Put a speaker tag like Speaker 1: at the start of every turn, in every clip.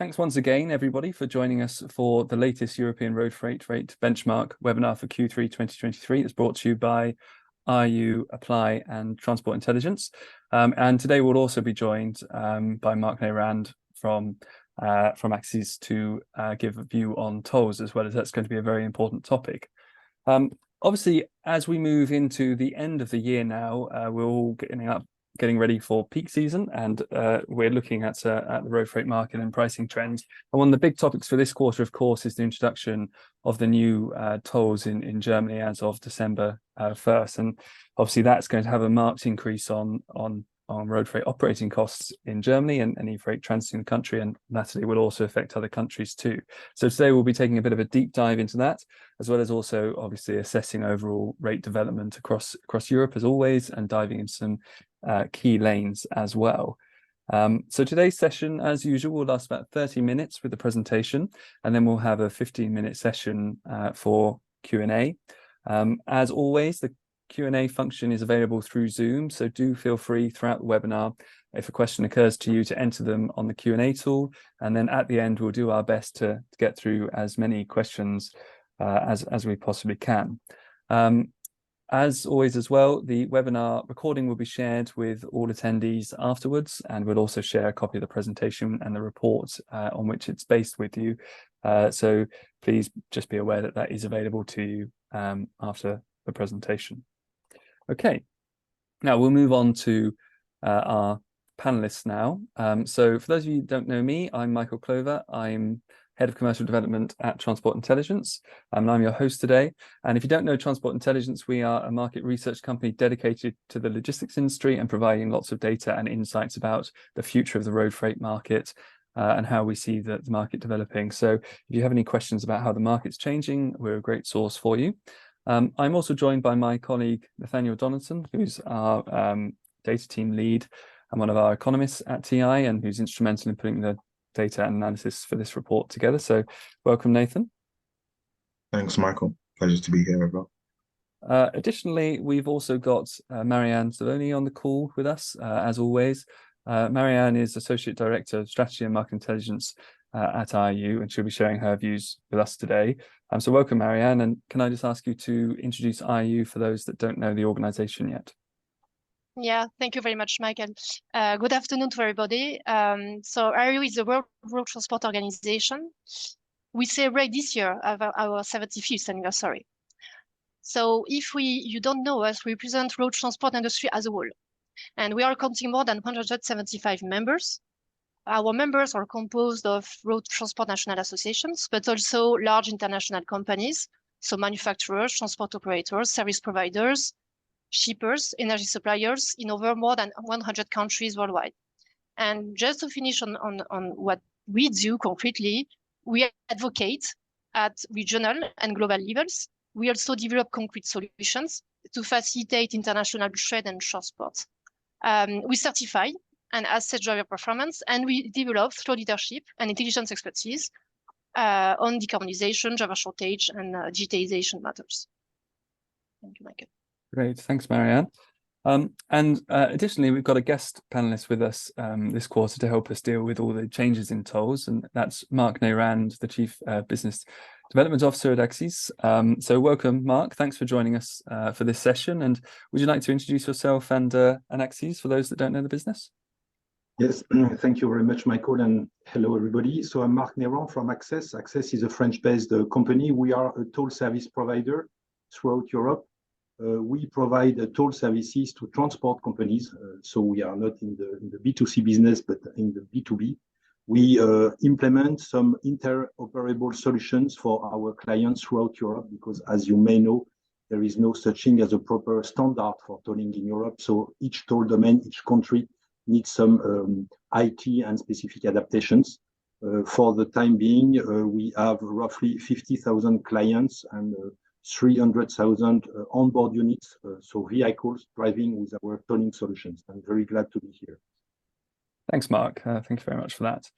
Speaker 1: Thanks once again, everybody, for joining us for the latest European road freight rate benchmark webinar for Q3 2023. It's brought to you by IRU, Upply, and Transport Intelligence. And today we'll also be joined by Mark Nayrand from Axis to give a view on tolls, as well as that's going to be a very important topic. Obviously, as we move into the end of the year now, we're all getting ready for peak season, and we're looking at the road freight market and pricing trends. And one of the big topics for this quarter, of course, is the introduction of the new tolls in Germany as of December 1st. And obviously that's going to have a marked increase on road freight operating costs in Germany and any freight transiting the country, and latterly will also affect other countries too. So today we'll be taking a bit of a deep dive into that, as well as also obviously assessing overall rate development across Europe as always, and diving into some key lanes as well. So today's session, as usual, will last about 30 minutes with the presentation, and then we'll have a 15-minute session for Q&A. As always, the Q&A function is available through Zoom, so do feel free throughout the webinar, if a question occurs to you, to enter them on the Q&A tool, and then at the end we'll do our best to get through as many questions as we possibly can. As always as well, the webinar recording will be shared with all attendees afterwards, and we'll also share a copy of the presentation and the report on which it's based with you. So please just be aware that that is available to you after the presentation. Okay, now we'll move on to our panelists now. So for those of you who don't know me, I'm Michael Clover. I'm Head of Commercial Development at Transport Intelligence, and I'm your host today. And if you don't know Transport Intelligence, we are a market research company dedicated to the logistics industry and providing lots of data and insights about the future of the road freight market and how we see the market developing. So if you have any questions about how the market's changing, we're a great source for you. I'm also joined by my colleague, Nathaniel Donaldson, who's our data team lead and one of our economists at TI, and who's instrumental in putting the data and analysis for this report together. So welcome, Nathan.
Speaker 2: Thanks, Michael. Pleasure to be here as well.
Speaker 1: Additionally, we've also got Marianne Zavoni on the call with us, as always. Marianne is Associate Director of Strategy and Market Intelligence at IRU, and she'll be sharing her views with us today. So welcome, Marianne, and can I just ask you to introduce IRU for those that don't know the organization yet?
Speaker 3: Yeah, thank you very much, Michael. Good afternoon to everybody. So IRU is a World Road Transport Organization. We celebrate this year our 75th anniversary. So if you don't know us, we represent road transport industry as a whole, and we are counting more than 175 members. Our members are composed of road transport national associations, but also large international companies, so manufacturers, transport operators, service providers, shippers, energy suppliers in over more than 100 countries worldwide. And just to finish on what we do concretely, we advocate at regional and global levels. We also develop concrete solutions to facilitate international trade and transport. We certify and assess driver performance, and we develop through leadership and intelligence expertise on decarbonization, driver shortage, and digitalization matters. Thank you, Michael.
Speaker 1: Great, thanks, Marianne. And additionally, we've got a guest panelist with us this quarter to help us deal with all the changes in tolls, and that's Mark Nayrand, the Chief Business Development Officer at Axis. So welcome, Mark. Thanks for joining us for this session. And would you like to introduce yourself and Axis for those that don't know the business?
Speaker 4: Yes, thank you very much, Michael, and hello, everybody. So I'm Mark Nayrand from Axis. Axis is a French-based company. We are a toll service provider throughout Europe. We provide toll services to transport companies. So we are not in the B2C business, but in the B2B. We implement some interoperable solutions for our clients throughout Europe, because as you may know, there is no such thing as a proper standard for tolling in Europe. So each toll domain, each country needs some IT and specific adaptations. For the time being, we have roughly 50,000 clients and 300,000 onboard units, so vehicles driving with our tolling solutions. I'm very glad to be here.
Speaker 1: Thanks, Mark. Thank you very much for that.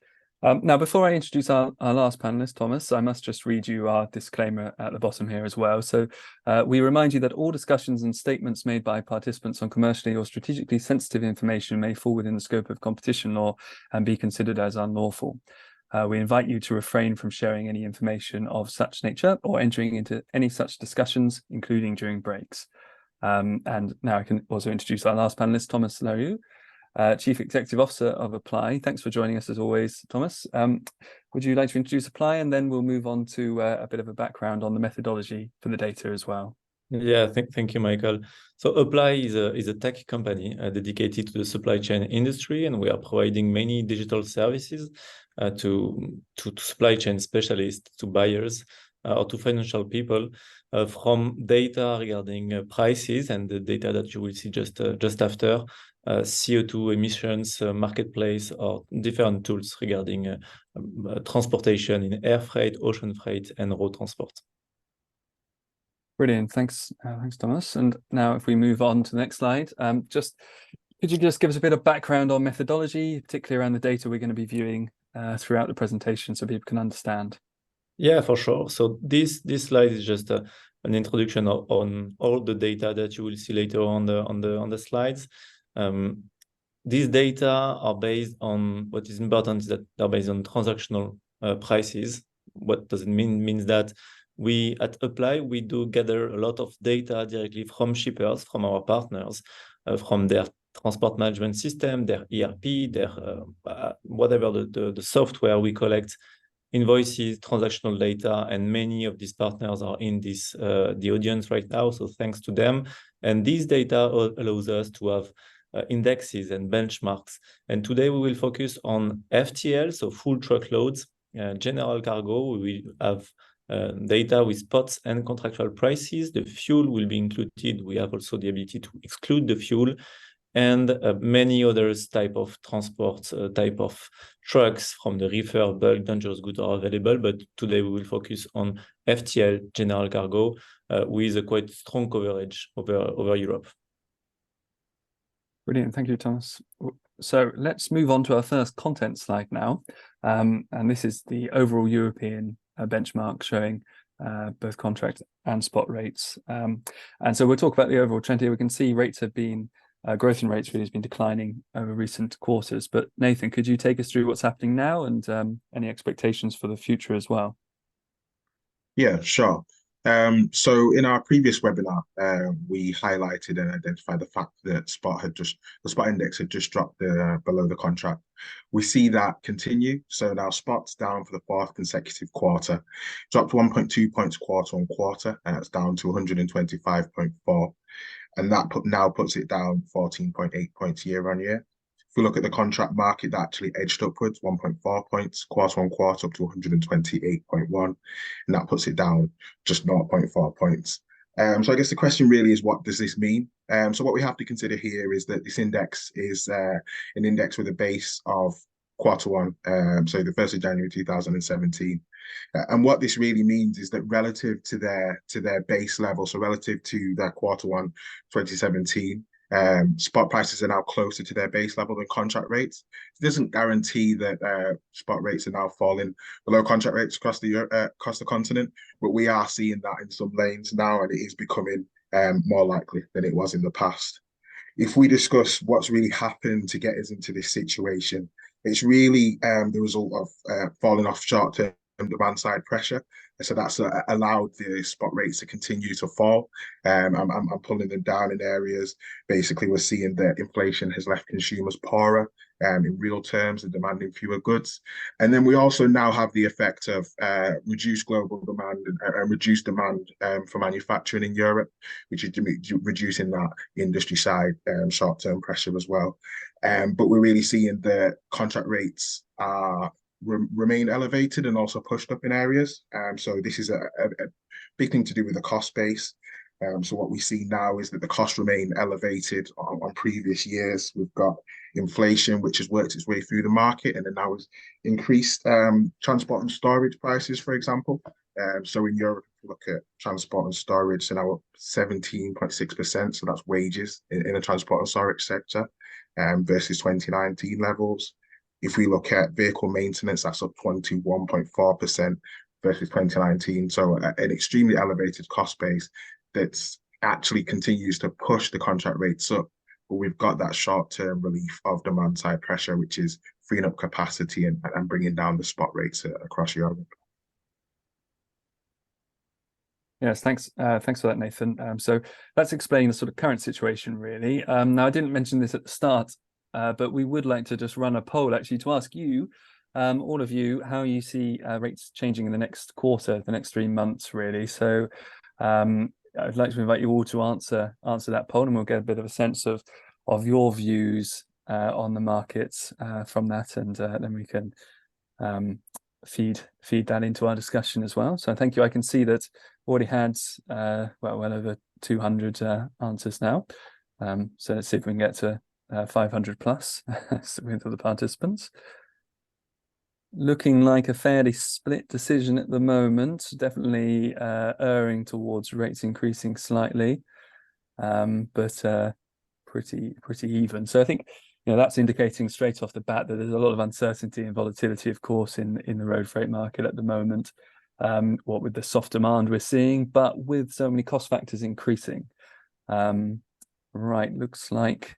Speaker 1: Now, before I introduce our last panelist, Thomas, I must just read you our disclaimer at the bottom here as well. So we remind you that all discussions and statements made by participants on commercially or strategically sensitive information may fall within the scope of competition law and be considered as unlawful. We invite you to refrain from sharing any information of such nature or entering into any such discussions, including during breaks. And now I can also introduce our last panelist, Thomas Leroux, Chief Executive Officer of Upply. Thanks for joining us as always, Thomas. Would you like to introduce Upply, and then we'll move on to a bit of a background on the methodology for the data as well?
Speaker 5: Yeah, thank you, Michael. So Upply is a tech company dedicated to the supply chain industry, and we are providing many digital services to supply chain specialists, to buyers, or to financial people, from data regarding prices and the data that you will see just after, CO2 emissions, marketplace, or different tools regarding transportation in air freight, ocean freight, and road transport.
Speaker 1: Brilliant. Thanks, Thomas. And now if we move on to the next slide, could you just give us a bit of background on methodology, particularly around the data we're going to be viewing throughout the presentation so people can understand?
Speaker 5: Yeah, for sure. So this slide is just an introduction on all the data that you will see later on the slides. These data are based on, what is important is that they're based on transactional prices. What does it mean? It means that we at Upply, we do gather a lot of data directly from shippers, from our partners, from their transport management system, their ERP, their whatever the software. We collect invoices, transactional data, and many of these partners are in this the audience right now, so thanks to them. And this data allows us to have indexes and benchmarks. And today we will focus on FTL, so full truckloads, general cargo. We will have data with spots and contractual prices. The fuel will be included. We have also the ability to exclude the fuel, and many others type of transport, type of trucks from the reefer, bulk, dangerous goods are available. But today we will focus on FTL, general cargo, with a quite strong coverage over Europe.
Speaker 1: Brilliant. Thank you, Thomas. So let's move on to our first content slide now. And this is the overall European benchmark showing both contract and spot rates. And so we'll talk about the overall trend here. We can see rates have been, growth in rates really has been declining over recent quarters. But Nathan, could you take us through what's happening now and any expectations for the future as well?
Speaker 2: Yeah, sure. So in our previous webinar, we highlighted and identified the fact that the spot index had just dropped below the contract. We see that continue. So now spot's down for the fourth consecutive quarter, dropped 1.2 points quarter on quarter, and it's down to 125.4. And that now puts it down 14.8 points year on year. If we look at the contract market, that actually edged upwards 1.4 points quarter on quarter up to 128.1, and that puts it down just 0.4 points. So I guess the question really is, what does this mean? So what we have to consider here is that this index is an index with a base of quarter one, so the 1st of January 2017. And what this really means is that relative to their base level, so relative to their quarter one 2017, spot prices are now closer to their base level than contract rates. It doesn't guarantee that spot rates are now falling below contract rates across the continent, but we are seeing that in some lanes now, and it is becoming more likely than it was in the past. If we discuss what's really happened to get us into this situation, it's really the result of falling off short-term demand side pressure. So that's allowed the spot rates to continue to fall. I'm pulling them down in areas. Basically, we're seeing that inflation has left consumers poorer in real terms and demanding fewer goods. And then we also now have the effect of reduced global demand and reduced demand for manufacturing in Europe, which is reducing that industry side short-term pressure as well. But we're really seeing the contract rates remain elevated and also pushed up in areas. So this is a big thing to do with the cost base. So what we see now is that the costs remain elevated on previous years. We've got inflation, which has worked its way through the market, and then now has increased transport and storage prices, for example. So in Europe, if you look at transport and storage, so now up 17.6%. So that's wages in the transport and storage sector versus 2019 levels. If we look at vehicle maintenance, that's up 21.4% versus 2019. So an extremely elevated cost base that actually continues to push the contract rates up. But we've got that short-term relief of demand side pressure, which is freeing up capacity and bringing down the spot rates across Europe.
Speaker 1: Yes, thanks for that, Nathan. So let's explain the sort of current situation, really. Now, I didn't mention this at the start, but we would like to just run a poll, actually, to ask you, all of you, how you see rates changing in the next quarter, the next 3 months, really. So I'd like to invite you all to answer that poll, and we'll get a bit of a sense of your views on the markets from that, and then we can feed that into our discussion as well. So thank you. I can see that already had well over 200 answers now. So let's see if we can get to 500 plus with other participants. Looking like a fairly split decision at the moment, definitely erring towards rates increasing slightly, but pretty even. So I think that's indicating straight off the bat that there's a lot of uncertainty and volatility, of course, in the road freight market at the moment. What with the soft demand we're seeing, but with so many cost factors increasing. Right, looks like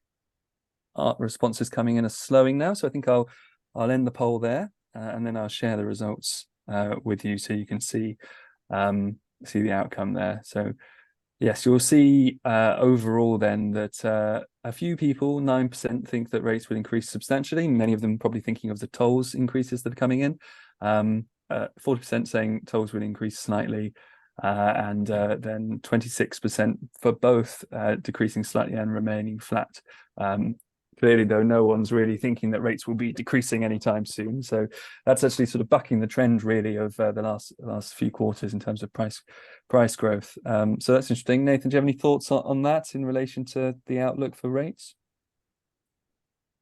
Speaker 1: our responses coming in are slowing now. So I think I'll end the poll there, and then I'll share the results with you so you can see the outcome there. So yes, you'll see overall then that a few people, 9%, think that rates will increase substantially. Many of them probably thinking of the tolls increases that are coming in. 40% saying tolls will increase slightly, and then 26% for both decreasing slightly and remaining flat. Clearly, though, no one's really thinking that rates will be decreasing anytime soon. So that's actually sort of bucking the trend, really, of the last few quarters in terms of price growth. So that's interesting. Nathan, do you have any thoughts on that in relation to the outlook for rates?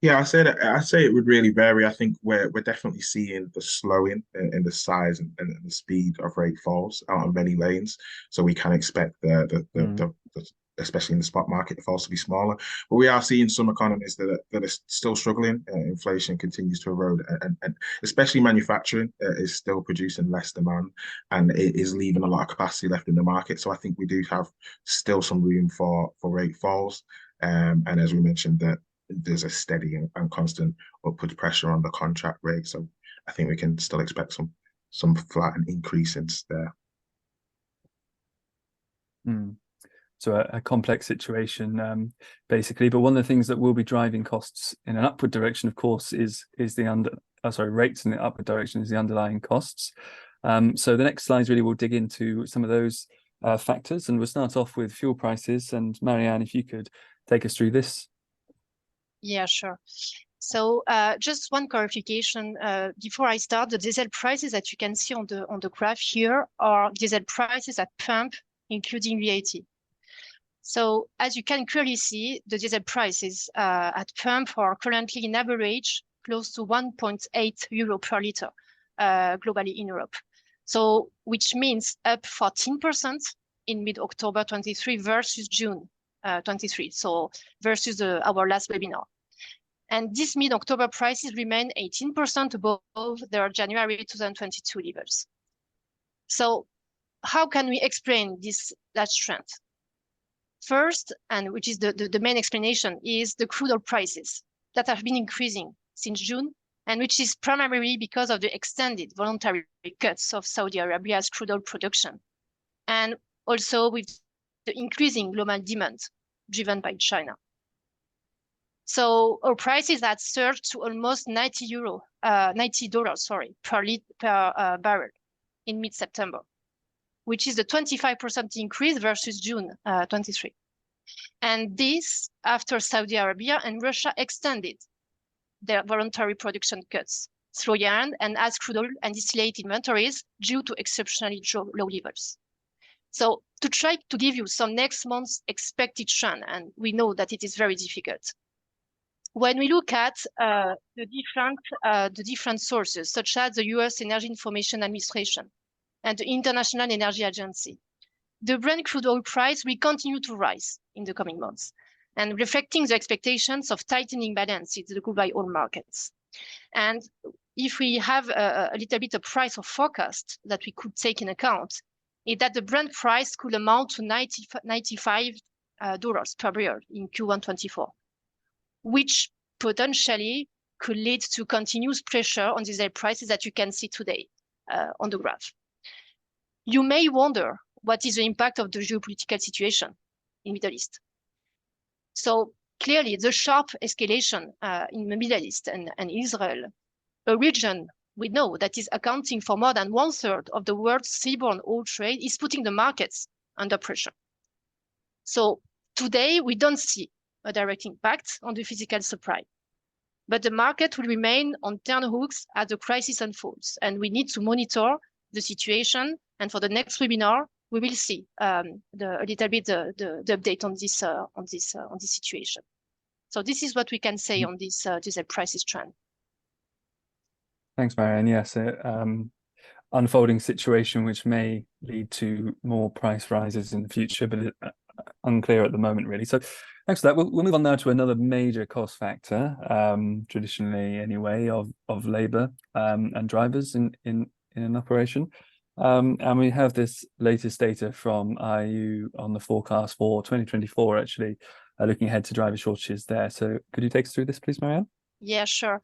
Speaker 2: Yeah, I say it would really vary. I think we're definitely seeing the slowing in the size and the speed of rate falls out on many lanes. So we can expect the especially in the spot market, the falls to be smaller. But we are seeing some economies that are still struggling. Inflation continues to erode, and especially manufacturing is still producing less demand, and it is leaving a lot of capacity left in the market. So I think we do have still some room for rate falls. And as we mentioned, that there's a steady and constant upward pressure on the contract rate. So I think we can still expect some flat and increases there.
Speaker 1: So a complex situation, basically. But one of the things that will be driving costs in an upward direction, of course, is rates in the upward direction is the underlying costs. So the next slides really will dig into some of those factors, and we'll start off with fuel prices. And Marianne, if you could take us through this.
Speaker 3: Yeah, sure. So just one clarification before I start. The diesel prices that you can see on the graph here are diesel prices at pump, including VAT. So as you can clearly see, the diesel prices at pump are currently in average close to 1.8 euro per liter globally in Europe. So which means up 14% in mid-October 23 versus June 23. So versus our last webinar. And these mid-October prices remain 18% above their January 2022 levels. So how can we explain that trend? First, and which is the main explanation, is the crude oil prices that have been increasing since June, and which is primarily because of the extended voluntary cuts of Saudi Arabia's crude oil production, and also with the increasing global demand driven by China. So our prices had surged to almost $90 per barrel in mid-September, which is a 25% increase versus June 23. And this after Saudi Arabia and Russia extended their voluntary production cuts through year-end and as crude oil and distillate inventories due to exceptionally low levels. So to try to give you some next month's expected trend, and we know that it is very difficult. When we look at the different sources, such as the US Energy Information Administration and the International Energy Agency, the Brent crude oil price will continue to rise in the coming months, and reflecting the expectations of tightening balance in the global oil markets. And if we have a little bit of price of forecast that we could take in account, is that the Brent price could amount to $95 per barrel in Q1 24, which potentially could lead to continuous pressure on diesel prices that you can see today on the graph. You may wonder what is the impact of the geopolitical situation in the Middle East. So clearly, the sharp escalation in the Middle East and Israel, a region we know that is accounting for more than 1/3 of the world's seaborne oil trade, is putting the markets under pressure. So today, we don't see a direct impact on the physical supply, but the market will remain on tenterhooks as the crisis unfolds, and we need to monitor the situation. And for the next webinar, we will see a little bit the update on this situation. So this is what we can say on this diesel prices trend.
Speaker 1: Thanks, Marianne. Yes, unfolding situation which may lead to more price rises in the future, but unclear at the moment, really. So thanks for that. We'll move on now to another major cost factor, traditionally anyway, of labour and drivers in an operation. And we have this latest data from IRU on the forecast for 2024, actually, looking ahead to driver shortages there. So could you take us through this, please, Marianne?
Speaker 3: Yeah, sure.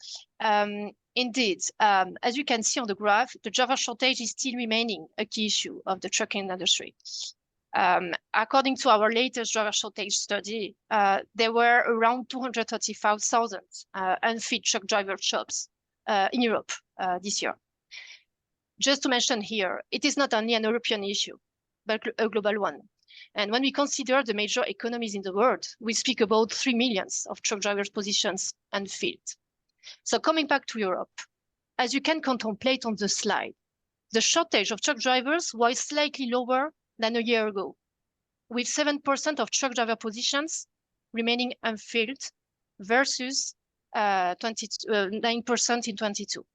Speaker 3: Indeed, as you can see on the graph, the driver shortage is still remaining a key issue of the trucking industry. According to our latest driver shortage study, there were around 235,000 unfit truck driver jobs in Europe this year. Just to mention here, it is not only an European issue, but a global one. And when we consider the major economies in the world, we speak about 3 million of truck drivers' positions unfilled. So coming back to Europe, as you can contemplate on the slide, the shortage of truck drivers was slightly lower than a year ago, with 7% of truck driver positions remaining unfilled versus 9% in 22.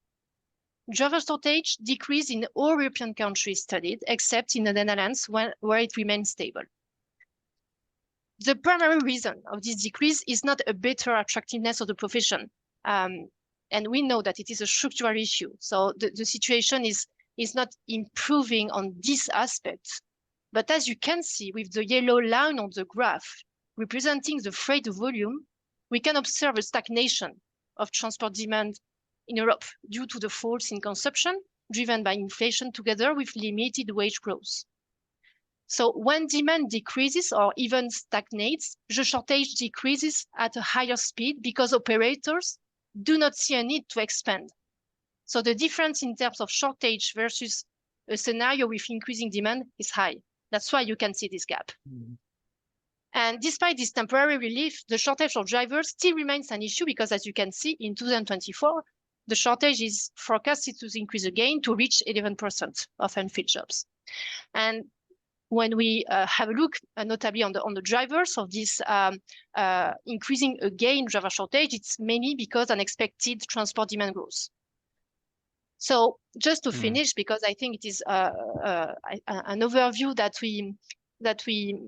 Speaker 3: Driver shortage decreased in all European countries studied, except in the Netherlands, where it remains stable. The primary reason of this decrease is not a better attractiveness of the profession. And we know that it is a structural issue. So the situation is not improving on this aspect. But as you can see with the yellow line on the graph representing the freight volume, we can observe a stagnation of transport demand in Europe due to the falls in consumption driven by inflation together with limited wage growth. So when demand decreases or even stagnates, the shortage decreases at a higher speed because operators do not see a need to expand. So the difference in terms of shortage versus a scenario with increasing demand is high. That's why you can see this gap. Mm-hmm. And despite this temporary relief, the shortage of drivers still remains an issue because, as you can see, in 2024, the shortage is forecasted to increase again to reach 11% of unfilled jobs. And when we have a look, notably on the drivers of this increasing again driver shortage, it's mainly because unexpected transport demand growth. So just to finish, because I think it is an overview that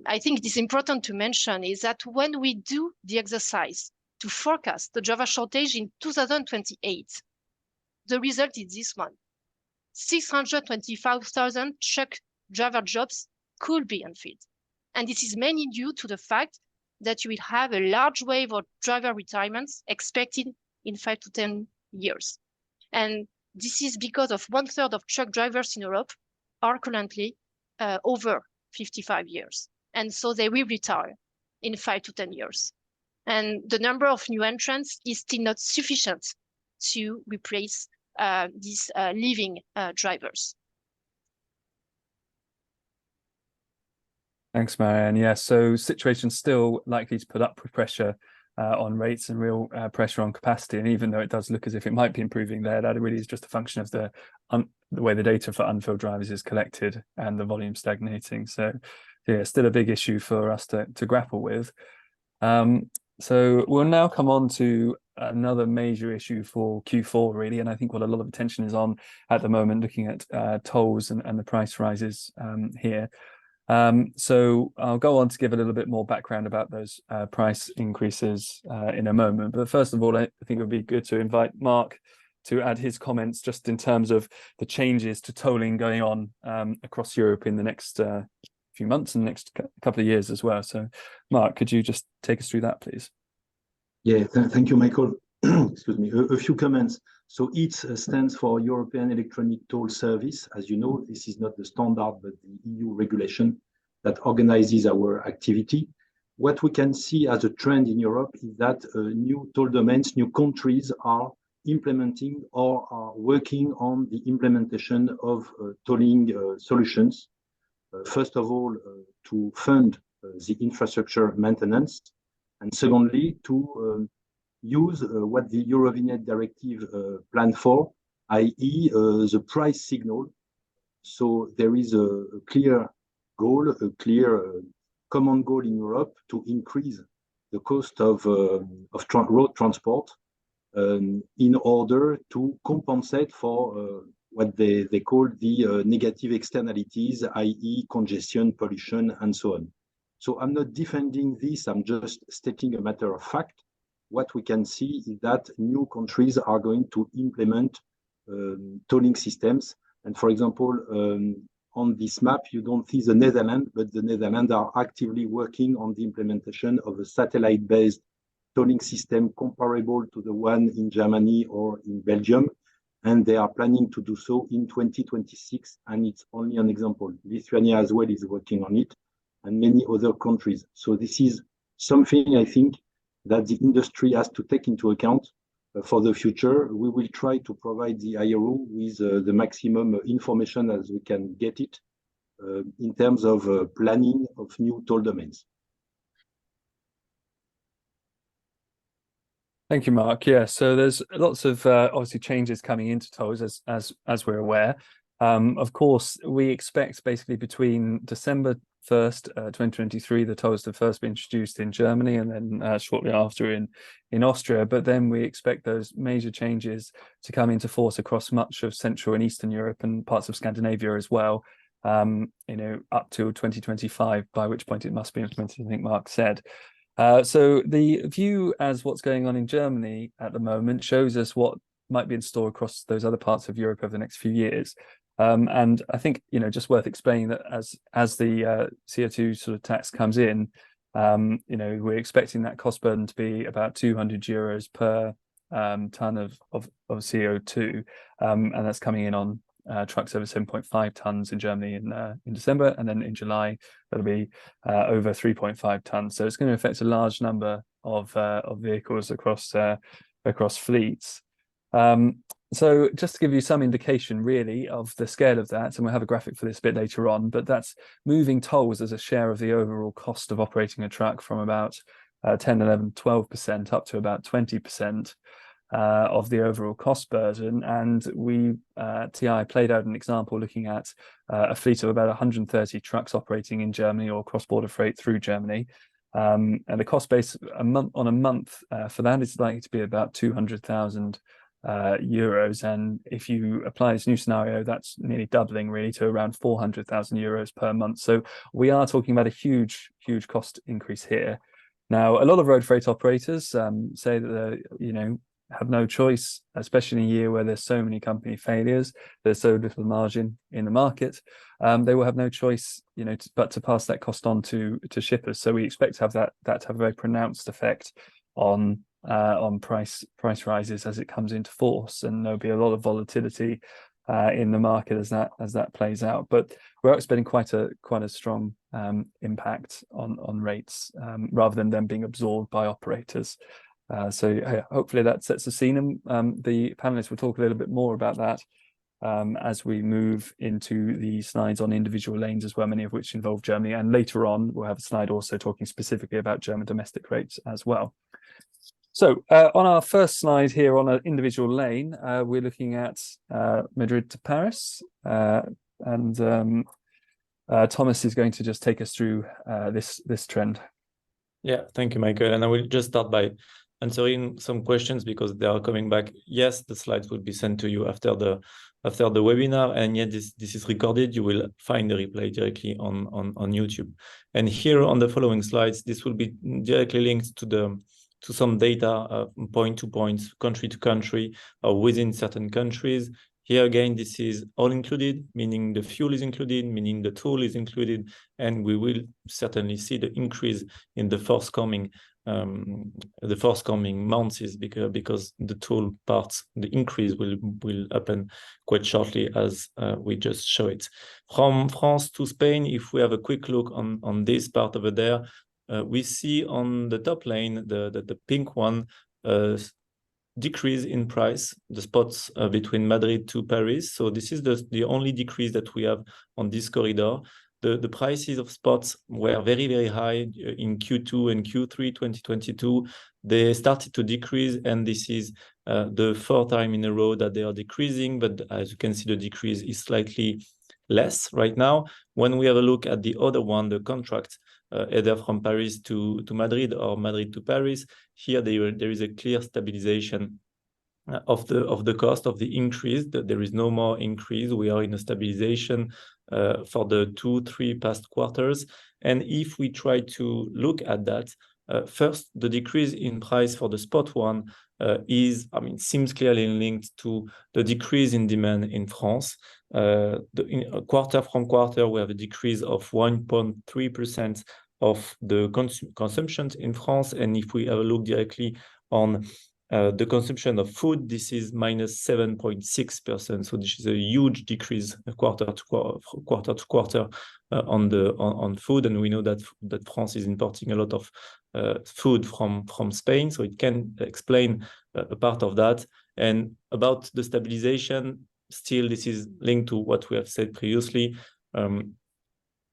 Speaker 3: I think it is important to mention, is that when we do the exercise to forecast the driver shortage in 2028, the result is this one: 625,000 truck driver jobs could be unfilled. And this is mainly due to the fact that you will have a large wave of driver retirements expected in 5 to 10 years. And this is because of 1/3 of truck drivers in Europe are currently over 55 years. And so they will retire in 5 to 10 years. And the number of new entrants is still not sufficient to replace these leaving drivers.
Speaker 1: Thanks, Marianne. Yeah, so situation's still likely to put upward pressure on rates and real pressure on capacity. And even though it does look as if it might be improving there, that really is just a function of the way the data for unfilled drivers is collected and the volume stagnating. So yeah, still a big issue for us to grapple with. So we'll now come on to another major issue for Q4, really, and I think what a lot of attention is on at the moment, looking at tolls and the price rises here. So I'll go on to give a little bit more background about those price increases in a moment. But first of all, I think it would be good to invite Mark to add his comments just in terms of the changes to tolling going on across Europe in the next few months and next couple of years as well. So Mark, could you just take us through that, please?
Speaker 4: Yeah, thank you, Michael. excuse me, a few comments. So EETS stands for European Electronic Toll Service. As you know, this is not the standard, but the EU regulation that organizes our activity. What we can see as a trend in Europe is that new toll domains, new countries are implementing or are working on the implementation of tolling solutions. First of all, to fund the infrastructure maintenance, and secondly, to use what the Eurovignette directive planned for, i.e. The price signal. So there is a clear goal, a clear common goal in Europe to increase the cost of road transport in order to compensate for what they call the negative externalities, i.e. congestion, pollution, and so on. So I'm not defending this, I'm just stating a matter of fact. What we can see is that new countries are going to implement tolling systems. And for example, on this map, you don't see the Netherlands, but the Netherlands are actively working on the implementation of a satellite-based tolling system comparable to the one in Germany or in Belgium. And they are planning to do so in 2026. And it's only an example. Lithuania as well is working on it, and many other countries. So this is something I think that the industry has to take into account for the future. We will try to provide the IRU with the maximum information as we can get it in terms of planning of new toll domains.
Speaker 1: Thank you, Mark. Yeah, so there's lots of obviously changes coming into tolls as we're aware. Of course, we expect basically between December 1st, 2023, the tolls to first be introduced in Germany and then shortly after in Austria. But then we expect those major changes to come into force across much of Central and Eastern Europe and parts of Scandinavia as well, up to 2025, by which point it must be implemented, I think Mark said. So the view as what's going on in Germany at the moment shows us what might be in store across those other parts of Europe over the next few years. And I think, just worth explaining that as the CO2 sort of tax comes in, we're expecting that cost burden to be about 200 euros per ton of CO2. And that's coming in on trucks over 7.5 tons in Germany in December, and then in July that'll be over 3.5 tons. So it's going to affect a large number of vehicles across fleets. So just to give you some indication really of the scale of that, and we'll have a graphic for this a bit later on, but that's moving tolls as a share of the overall cost of operating a truck from about 10, 11, 12% up to about 20%. Of the overall cost burden. And we TI played out an example looking at a fleet of about 130 trucks operating in Germany or cross-border freight through Germany, and the cost base on a month for that is likely to be about 200,000 euros. And if you apply this new scenario, that's nearly doubling really to around 400,000 euros per month. So we are talking about a huge cost increase here. Now, a lot of road freight operators say that have no choice, especially in a year where there's so many company failures, there's so little margin in the market. They will have no choice, but to pass that cost on to shippers. So we expect to have that to have a very pronounced effect on price rises as it comes into force, and there'll be a lot of volatility in the market as that plays out. But we're expecting quite a strong impact on rates rather than them being absorbed by operators. So hopefully that sets the scene, and the panelists will talk a little bit more about that as we move into the slides on individual lanes as well, many of which involve Germany. And later on, we'll have a slide also talking specifically about German domestic rates as well. So on our first slide here on an individual lane, we're looking at Madrid to Paris, and Thomas is going to just take us through this trend.
Speaker 5: Yeah, thank you, Michael. And I will just start by answering some questions because they are coming back. Yes, the slides will be sent to you after the webinar, and yet this is recorded. You will find the replay directly on YouTube. And here on the following slides, this will be directly linked to some data, point to point, country to country, or within certain countries. Here again, this is all included, meaning the fuel is included, meaning the tool is included, and we will certainly see the increase in the forthcoming the forthcoming months is because the toll parts, the increase will happen quite shortly, as we just show it. From France to Spain, if we have a quick look on this part over there, we see on the top lane, the pink one, decrease in price, the spots between Madrid to Paris. So this is the only decrease that we have on this corridor. The prices of spots were very, very high in Q2 and Q3 2022. They started to decrease, and this is the fourth time in a row that they are decreasing. But as you can see, the decrease is slightly less right now. When we have a look at the other one, the contract, either from Paris to Madrid or Madrid to Paris, here there is a clear stabilization of the cost of the increase. There is no more increase. We are in a stabilization for the 2-3 past quarters. And if we try to look at that, first, the decrease in price for the spot one seems clearly linked to the decrease in demand in France. Quarter from quarter, we have a decrease of 1.3% of the consumption in France. And if we have a look directly on the consumption of food, this is minus 7.6%. So this is a huge decrease quarter to quarter on food. And we know that France is importing a lot of food from Spain. So it can explain a part of that. And about the stabilization, still this is linked to what we have said previously.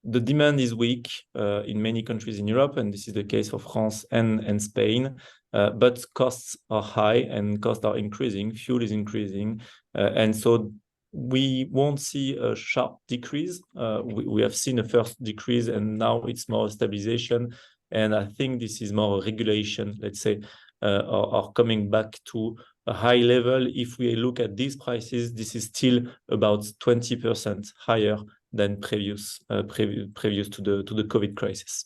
Speaker 5: The demand is weak in many countries in Europe, and this is the case for France and Spain. But costs are high and costs are increasing. Fuel is increasing. And so we won't see a sharp decrease. We have seen a first decrease, and now it's more stabilization. And I think this is more regulation, let's say, or coming back to a high level. If we look at these prices, this is still about 20% higher than previous to the COVID crisis.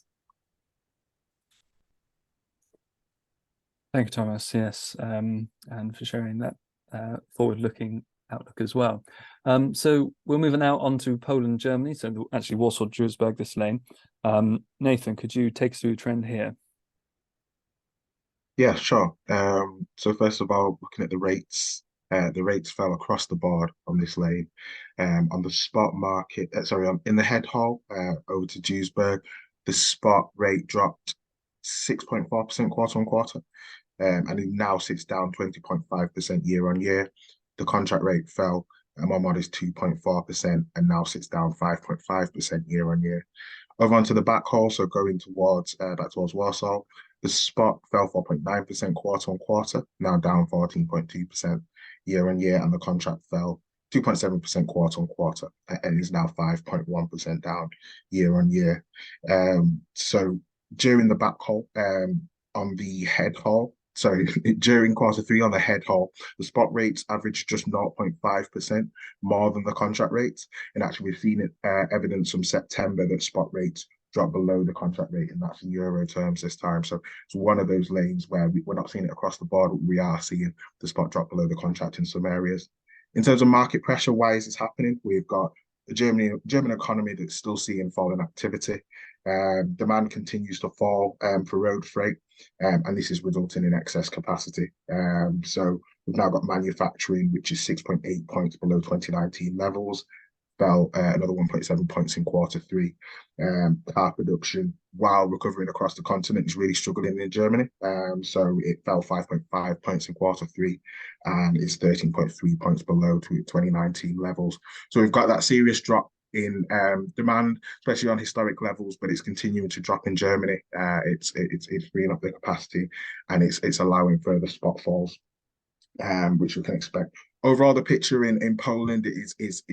Speaker 1: Thank you, Thomas. Yes, and for sharing that forward-looking outlook as well. So we're moving now on to Poland, Germany. So actually Warsaw, Duisburg, this lane. Nathan, could you take us through the trend here?
Speaker 2: Yeah, sure. So first of all, looking at the rates fell across the board on this lane. On the spot market, in the head haul over to Duisburg, the spot rate dropped 6.4% quarter on quarter, and it now sits down 20.5% year on year. The contract rate fell a more modest 2.4% and now sits down 5.5% year on year. Over onto the back haul, so going towards back towards Warsaw, the spot fell 4.9% quarter on quarter, now down 14.2% year on year, and the contract fell 2.7% quarter on quarter and is now 5.1% down year on year. So during the back haul, on the head haul, during quarter three on the head haul, the spot rates averaged just 0.5% more than the contract rates. And actually, we've seen it evidence from September that spot rates drop below the contract rate, and that's in euro terms this time. So it's one of those lanes where we're not seeing it across the board, but we are seeing the spot drop below the contract in some areas. In terms of market pressure, why is this happening? We've got the German economy that's still seeing falling activity. Demand continues to fall for road freight, and this is resulting in excess capacity. So we've now got manufacturing, which is 6.8 points below 2019 levels, fell another 1.7 points in quarter three. Car production, while recovering across the continent, is really struggling in Germany. So it fell 5.5 points in quarter three, and it's 13.3 points below 2019 levels. So we've got that serious drop in demand, especially on historic levels, but it's continuing to drop in Germany. It's freeing up the capacity, and it's allowing further spot falls, which we can expect. Overall, the picture in Poland is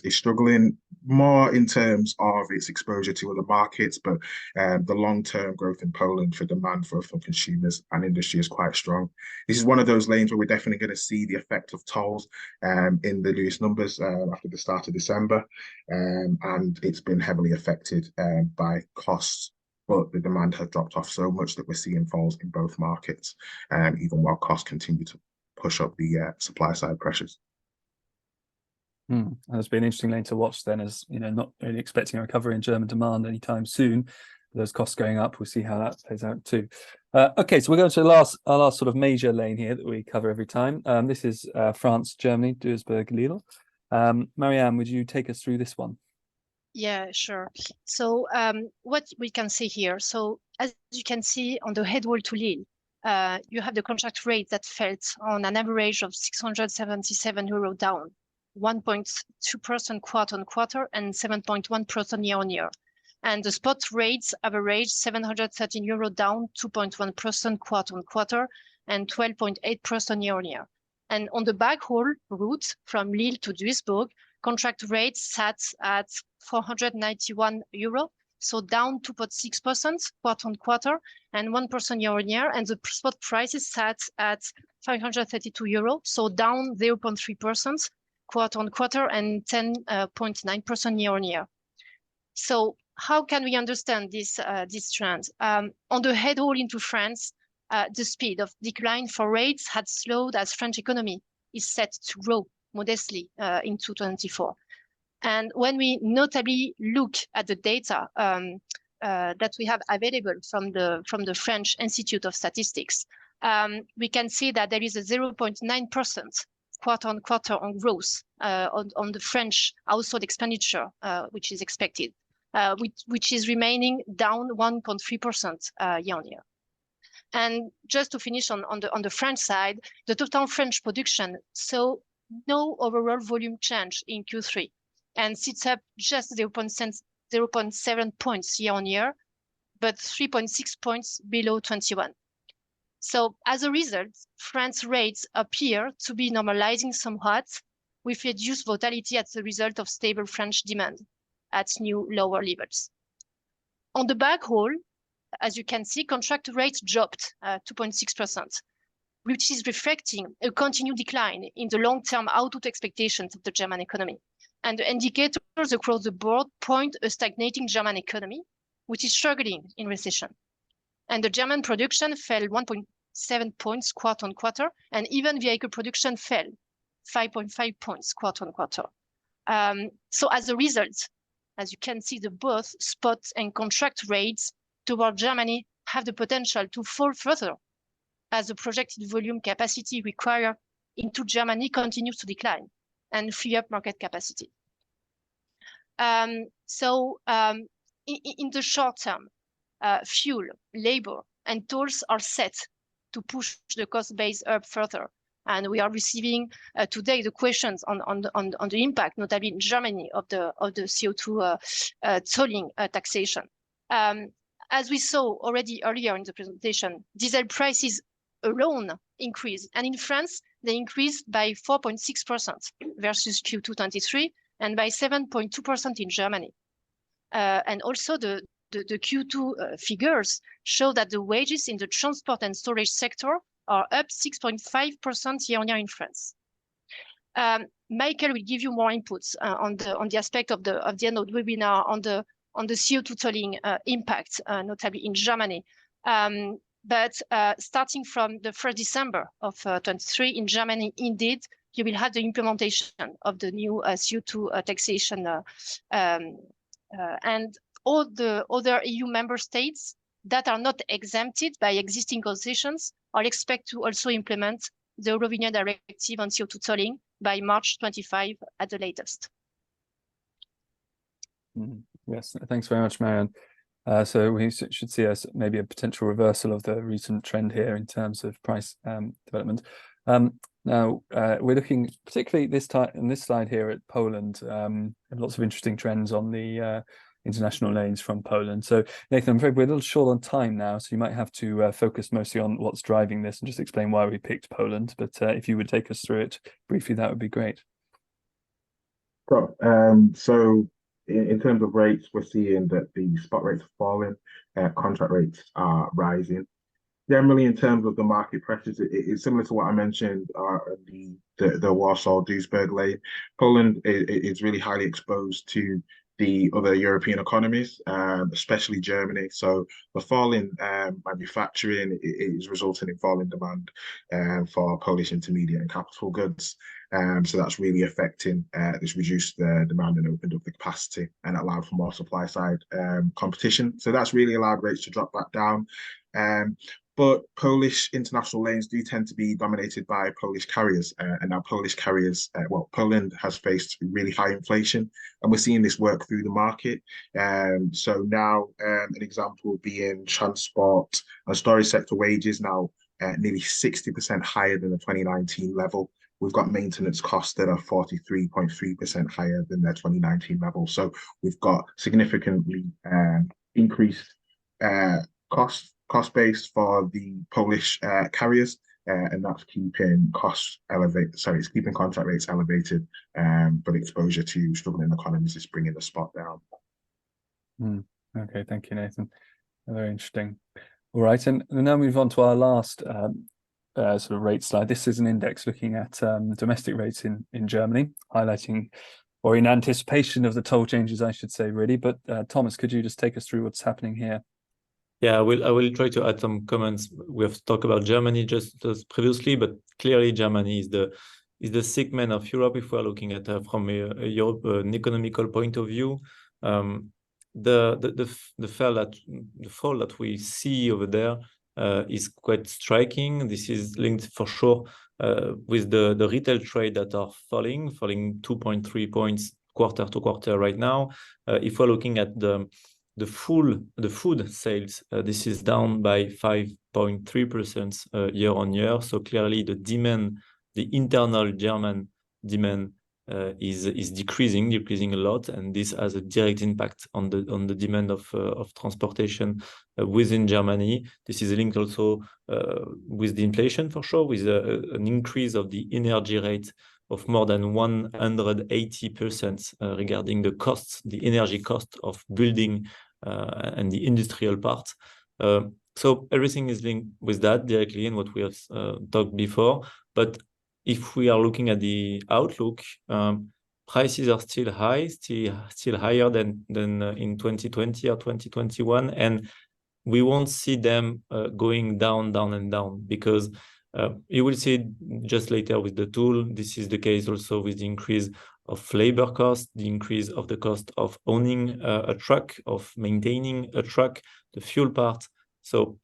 Speaker 2: struggling more in terms of its exposure to other markets, but the long-term growth in Poland for demand from consumers and industry is quite strong. This is one of those lanes where we're definitely going to see the effect of tolls in the Lewis numbers after the start of December, and it's been heavily affected by costs. But the demand has dropped off so much that we're seeing falls in both markets, even while costs continue to push up the supply side pressures.
Speaker 1: That's been an interesting lane to watch then, as not really expecting a recovery in German demand anytime soon. those costs going up. We'll see how that plays out too. Okay, so we're going to our last sort of major lane here that we cover every time. This is France, Germany, Duisburg, Lille. Marianne, would you take us through this one?
Speaker 3: Yeah, sure. So what we can see here, so as you can see on the head wall to Lille, you have the contract rate that fell on an average of 677 euro down, 1.2% quarter on quarter and 7.1% year on year. And the spot rates averaged 713 euro down, 2.1% quarter on quarter and 12.8% year on year. And on the backhaul route from Lille to Duisburg, contract rates sat at 491 euro, so down 2.6% quarter on quarter and 1% year on year. And the spot prices sat at 532 euro, so down 0.3% quarter on quarter and 10.9% year on year. So how can we understand this trend? On the head haul into France, the speed of decline for rates had slowed as French economy is set to grow modestly in 2024. And when we notably look at the data that we have available from the French Institute of Statistics, we can see that there is a 0.9% quarter on quarter on growth on the French household expenditure, which is expected, which is remaining down 1.3% year on year. And just to finish on the French side, the total French production saw no overall volume change in Q3 and sits up just 0.7 points year on year, but 3.6 points below 21. So as a result, France rates appear to be normalizing somewhat with reduced volatility as a result of stable French demand at new lower levels. On the backhaul, as you can see, contract rates dropped 2.6%, which is reflecting a continued decline in the long-term output expectations of the German economy. And the indicators across the board point a stagnating German economy, which is struggling in recession. And the German production fell 1.7 points quarter on quarter, and even vehicle production fell 5.5 points quarter on quarter. So as a result, as you can see, the both spot and contract rates toward Germany have the potential to fall further as the projected volume capacity required into Germany continues to decline and free up market capacity. In the short term, fuel, labor, and tolls are set to push the cost base up further. And we are receiving today the questions on the impact, notably in Germany, of the CO2 tolling taxation. As we saw already earlier in the presentation, diesel prices alone increased, and in France they increased by 4.6% versus Q2 23 and by 7.2% in Germany. And also the Q2 figures show that the wages in the transport and storage sector are up 6.5% year on year in France. Michael will give you more inputs on the aspect of the end of the webinar on the CO2 tolling impact, notably in Germany. But starting from the 1st December of 23 in Germany, indeed, you will have the implementation of the new CO2 taxation. And all the other EU member states that are not exempted by existing concessions are expected to also implement the European Directive on CO2 tolling by March 25 at the latest.
Speaker 1: Yes, thanks very much, Marianne. So we should see maybe a potential reversal of the recent trend here in terms of price development. Now, we're looking particularly this time in this slide here at Poland, and lots of interesting trends on the international lanes from Poland. So Nathan, I'm afraid we're a little short on time now, so you might have to focus mostly on what's driving this and just explain why we picked Poland. But if you would take us through it briefly, that would be great.
Speaker 2: So, in terms of rates, we're seeing that the spot rates are falling, contract rates are rising. Generally, in terms of the market pressures, it's similar to what I mentioned the Warsaw-Duisburg lane. Poland is really highly exposed to the other European economies, especially Germany. So the fall in manufacturing is resulting in falling demand for Polish intermediate and capital goods. So that's really affecting, this reduced the demand and opened up the capacity and allowed for more supply side competition. So that's really allowed rates to drop back down. But Polish international lanes do tend to be dominated by Polish carriers. And now Polish carriers, well, Poland has faced really high inflation, and we're seeing this work through the market. So now an example being transport and storage sector wages now nearly 60% higher than the 2019 level. We've got maintenance costs that are 43.3% higher than their 2019 level. So we've got significantly increased cost base for the Polish carriers, and that's keeping costs elevated. Sorry, it's keeping contract rates elevated, but exposure to struggling economies is bringing the spot down.
Speaker 1: Okay, thank you, Nathan. Very interesting. All right, and now move on to our last sort of rate slide. This is an index looking at domestic rates in Germany, highlighting, or in anticipation of the toll changes, I should say, really. But Thomas, could you just take us through what's happening here?
Speaker 5: Yeah, I will try to add some comments. We have talked about Germany just as previously, but clearly Germany is the segment of Europe if we're looking at from an economical point of view. The fall that we see over there is quite striking. This is linked for sure with the retail trade that are falling 2.3 points quarter to quarter right now. If we're looking at the food sales, this is down by 5.3% year on year. So clearly the demand, the internal German demand is decreasing a lot, and this has a direct impact on the demand of transportation within Germany. This is linked also with the inflation for sure, with an increase of the energy rate of more than 180% regarding the costs, the energy cost of building and the industrial part. So everything is linked with that directly in what we have talked before. But if we are looking at the outlook, prices are still high, still higher than in 2020 or 2021, and we won't see them going down and down, because you will see just later with the tool. This is the case also with the increase of labor cost, the increase of the cost of owning a truck, of maintaining a truck, the fuel part. So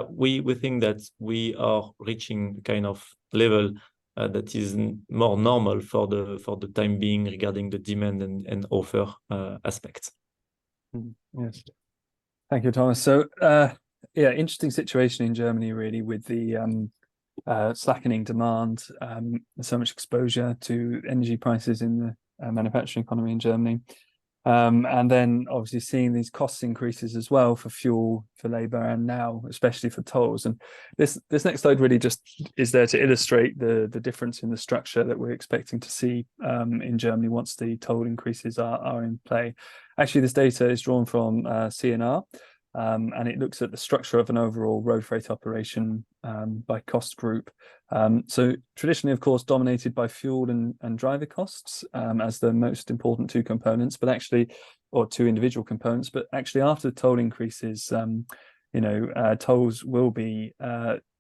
Speaker 5: we think that we are reaching kind of level that is more normal for the time being regarding the demand and offer aspects.
Speaker 1: Yes, thank you, Thomas. So yeah, interesting situation in Germany really, with the slackening demand, so much exposure to energy prices in the manufacturing economy in Germany, and then obviously seeing these cost increases as well for fuel, for labor, and now especially for tolls. And this next slide really just is there to illustrate the difference in the structure that we're expecting to see in Germany once the toll increases are in play. Actually, this data is drawn from CNR, and it looks at the structure of an overall road freight operation by cost group. So traditionally, of course, dominated by fuel and driver costs as the most important two components, but actually, or two individual components, but actually after the toll increases, tolls will be,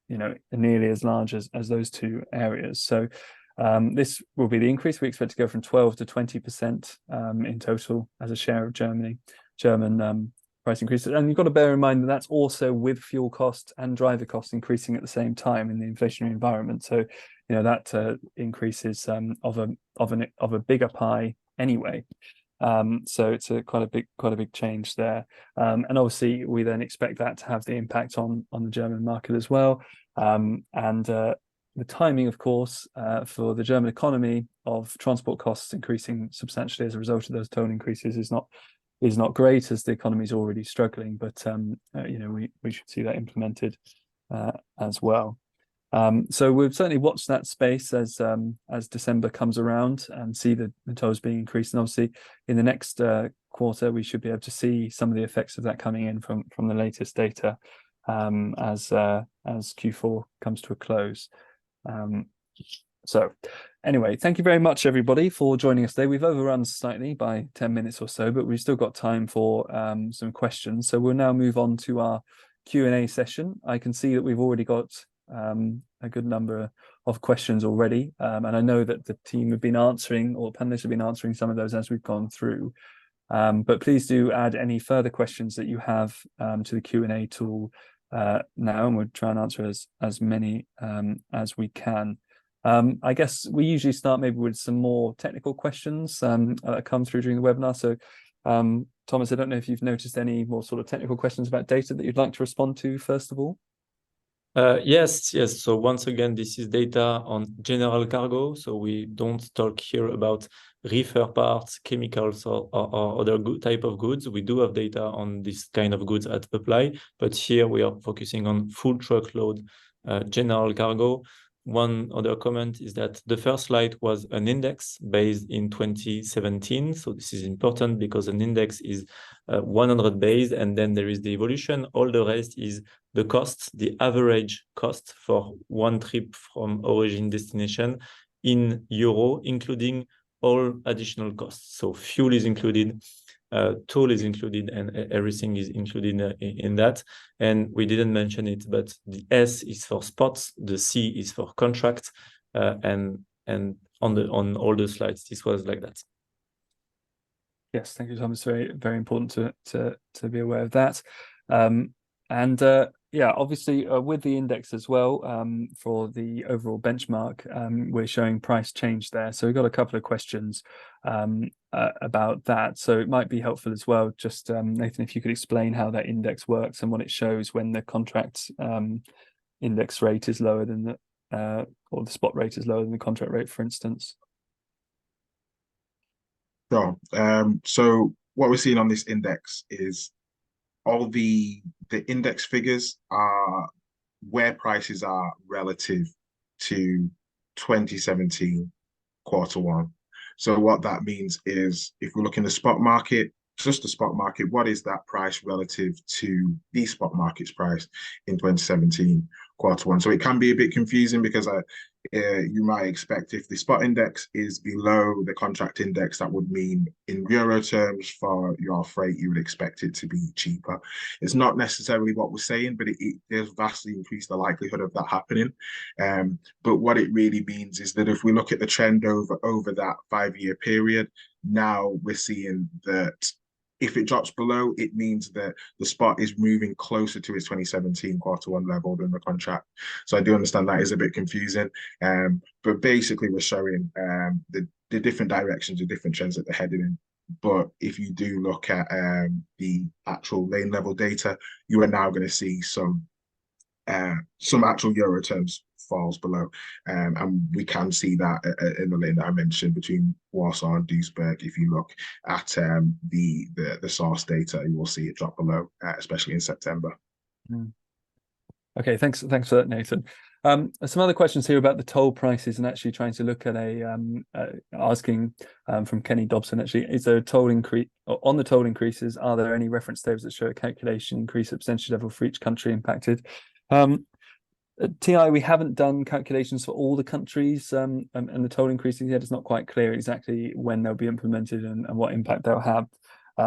Speaker 1: nearly as large as those two areas. So this will be the increase. We expect to go from 12 to 20% in total as a share of German price increases. And you've got to bear in mind that that's also with fuel costs and driver costs increasing at the same time in the inflationary environment. So, that increase is of a bigger pie anyway. So it's quite a big change there. And obviously we then expect that to have the impact on the German market as well. And the timing, of course, for the German economy of transport costs increasing substantially as a result of those toll increases is not great, as the economy is already struggling, but we should see that implemented as well. So we've certainly watched that space as December comes around and see the tolls being increased, and obviously in the next quarter we should be able to see some of the effects of that coming in from the latest data as Q4 comes to a close. So anyway, thank you very much, everybody, for joining us today. We've overrun slightly by 10 minutes or so, but we've still got time for some questions. So we'll now move on to our Q&A session. I can see that we've already got a good number of questions already, and I know that the team have been answering, or panelists have been answering some of those as we've gone through. But please do add any further questions that you have to the Q&A tool now, and we'll try and answer as many as we can. I guess we usually start maybe with some more technical questions that come through during the webinar. So Thomas, I don't know if you've noticed any more sort of technical questions about data that you'd like to respond to first of all.
Speaker 5: Yes. So once again, this is data on general cargo. So we don't talk here about reefer parts, chemicals, or other type of goods. We do have data on this kind of goods at Upply, but here we are focusing on full truckload general cargo. One other comment is that the first slide was an index based in 2017. So this is important because an index is 100 based, and then there is the evolution. All the rest is the cost, the average cost for one trip from origin destination in euro, including all additional costs. So fuel is included, toll is included, and everything is included in that. And we didn't mention it, but the S is for spots, the C is for contract, and on all the slides, this was like that.
Speaker 1: Yes, thank you, Thomas. Very, very important to be aware of that. Yeah, obviously with the index as well, for the overall benchmark, we're showing price change there. So we've got a couple of questions about that. So it might be helpful as well, just Nathan, if you could explain how that index works and what it shows when the contract index rate is lower than the or the spot rate is lower than the contract rate, for instance.
Speaker 2: Sure. So what we're seeing on this index is all the index figures are where prices are relative to 2017 Q1. So what that means is if we look in the spot market, just the spot market, what is that price relative to the spot market's price in 2017 Q1? So it can be a bit confusing because you might expect if the spot index is below the contract index, that would mean in euro terms for your freight, you would expect it to be cheaper. It's not necessarily what we're saying, but it does vastly increase the likelihood of that happening. But what it really means is that if we look at the trend over that 5-year period, now we're seeing that if it drops below, it means that the spot is moving closer to its 2017 Q1 level than the contract. So I do understand that is a bit confusing, but basically we're showing the different directions, the different trends that they're heading in. But if you do look at the actual lane level data, you are now going to see some actual euro terms falls below, and we can see that in the lane that I mentioned between Warsaw and Duisburg. If you look at the source data, you will see it drop below, especially in September.
Speaker 1: Okay, thanks for that, Nathan. Some other questions here about the toll prices, and actually trying to look at asking from Kenny Dobson, actually, is there a toll increase on the toll increases? Are there any reference tables that show a calculation increase at percentage level for each country impacted? At TI, we haven't done calculations for all the countries, and the toll increases yet. It's not quite clear exactly when they'll be implemented and what impact they'll have.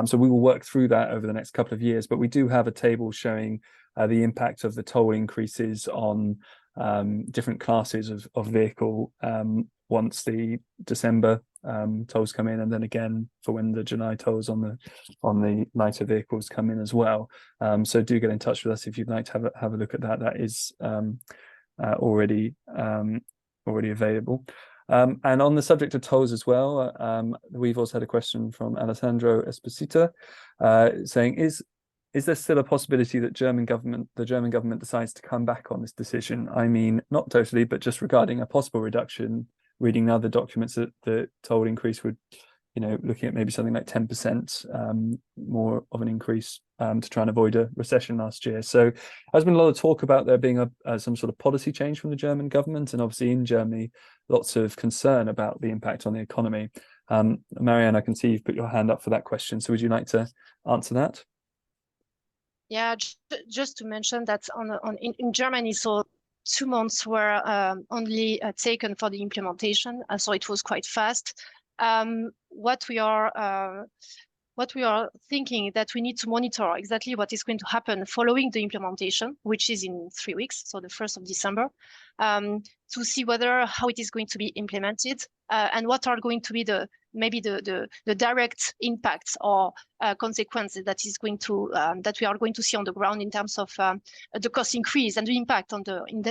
Speaker 1: So we will work through that over the next couple of years, but we do have a table showing the impact of the toll increases on different classes of vehicle once the December tolls come in, and then again for when the July tolls on the lighter vehicles come in as well. So do get in touch with us if you'd like to have a look at that. That is already available. And on the subject of tolls as well, we've also had a question from Alessandro Esposito saying, is there still a possibility that the German government decides to come back on this decision? I mean, not totally, but just regarding a possible reduction. Reading other documents that the toll increase would, looking at maybe something like 10% more of an increase to try and avoid a recession last year. So there's been a lot of talk about there being some sort of policy change from the German government, and obviously in Germany, lots of concern about the impact on the economy. Marianne, I can see you've put your hand up for that question. So would you like to answer that?
Speaker 3: Yeah, just to mention that in Germany, so 2 months were only taken for the implementation, so it was quite fast. What we are what we are thinking that we need to monitor exactly what is going to happen following the implementation, which is in 3 weeks, so the 1st of December, to see how it is going to be implemented and what are going to be maybe the direct impacts or consequences that we are going to see on the ground in terms of the cost increase and the impact on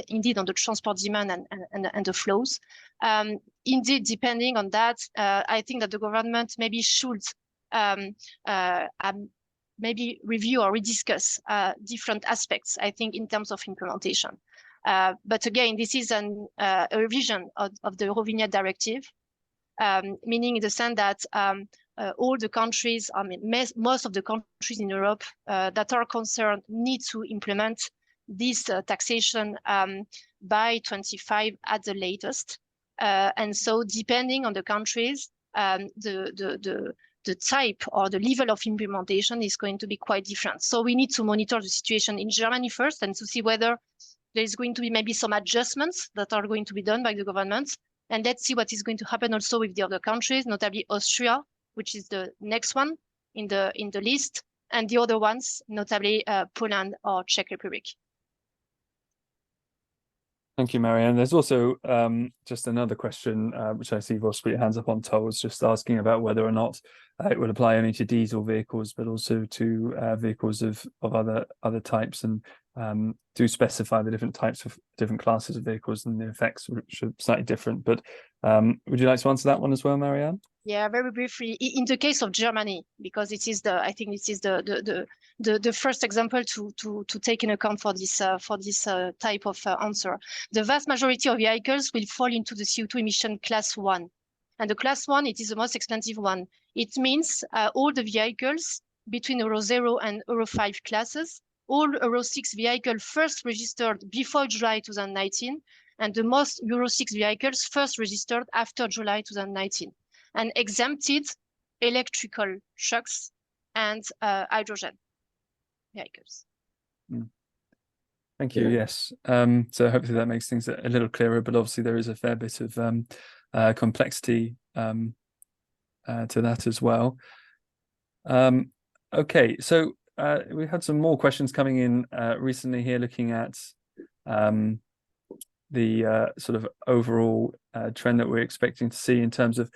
Speaker 3: indeed on the transport demand and the flows. Indeed, depending on that, I think that the government maybe should maybe review or rediscuss different aspects, I think, in terms of implementation. But again, this is a revision of the Eurovignette directive, meaning in the sense that all the countries, most of the countries in Europe that are concerned need to implement this taxation by 25 at the latest. And so depending on the countries, the type or the level of implementation is going to be quite different. So we need to monitor the situation in Germany first and to see whether there is going to be maybe some adjustments that are going to be done by the government. And let's see what is going to happen also with the other countries, notably Austria, which is the next one in the list, and the other ones, notably Poland or Czech Republic.
Speaker 1: Thank you, Marianne. There's also just another question, which I see you've also put your hands up on, tolls, just asking about whether or not it would apply only to diesel vehicles, but also to vehicles of other types, and do specify the different types of different classes of vehicles and the effects, which are slightly different. But would you like to answer that one as well, Marianne?
Speaker 3: Yeah, very briefly. In the case of Germany, because it is I think this is the first example to take in account for this type of answer. The vast majority of vehicles will fall into the CO2 emission class 1, and the class 1, it is the most expensive one. It means all the vehicles between Euro 0 and Euro 5 classes, all Euro 6 vehicles first registered before July 2019, and the most Euro 6 vehicles first registered after July 2019. And exempted electrical trucks and hydrogen vehicles.
Speaker 1: Thank you. Yes. So hopefully that makes things a little clearer, but obviously there is a fair bit of complexity to that as well. Okay, so we had some more questions coming in recently here, looking at the sort of overall trend that we're expecting to see in terms of